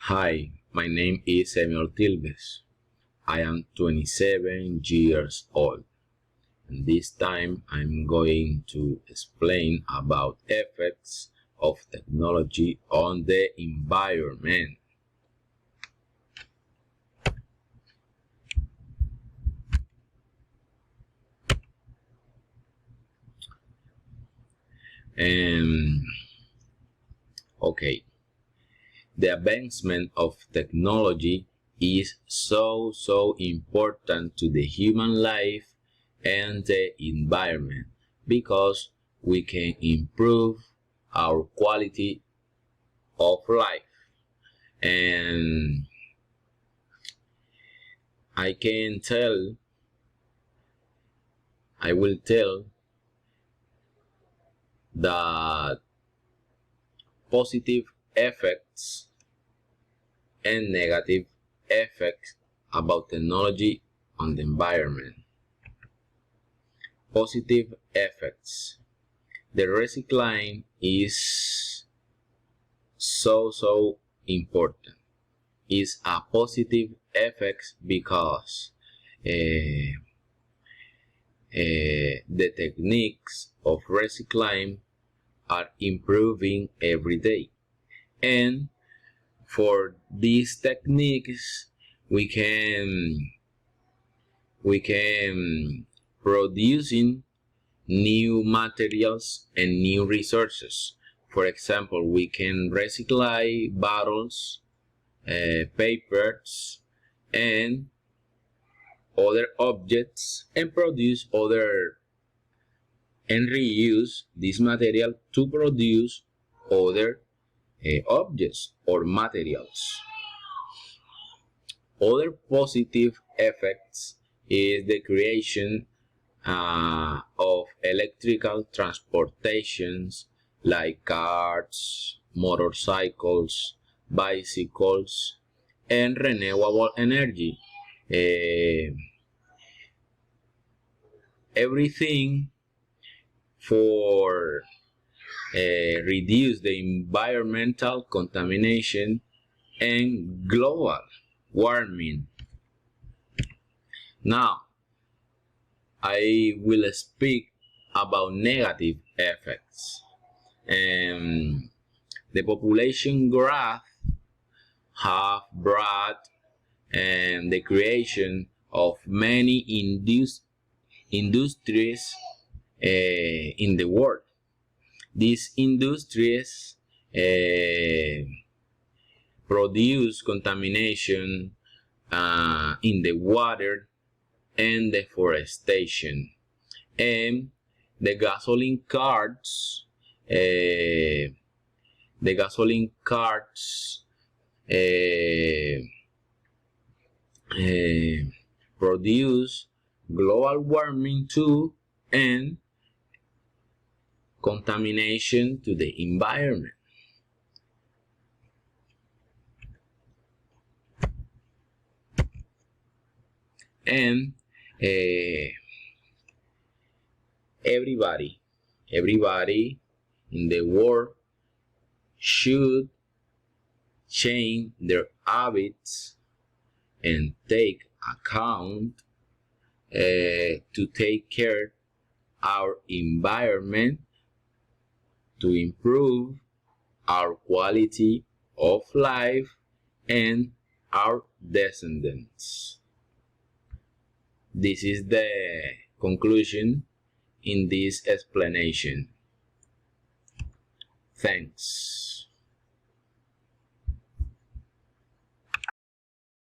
Hi, my name is Emil Tilves. I am 27 years old, and this time I'm going to explain about effects of technology on the environment. And okay, the advancement of technology is so important to the human life and the environment because we can improve our quality of life. And I will tell that positive effects and negative effects about technology on the environment. Positive effects. The recycling is so important. It's a positive effect because the techniques of recycling are improving every day, and for these techniques we can producing new materials and new resources. For example, we can recycle bottles, papers, and other objects and produce other and reuse this material to produce other objects or materials. Other positive effects is the creation of electrical transportations like cars, motorcycles, bicycles, and renewable energy. Everything for reduce the environmental contamination and global warming. Now, I will speak about negative effects. The population growth have brought the creation of many industries in the world. These industries produce contamination in the water and deforestation. And the gasoline carts produce global warming too, and contamination to the environment. And everybody in the world should change their habits and take account to take care our environment to improve our quality of life and our descendants. This is the conclusion in this explanation. Thanks.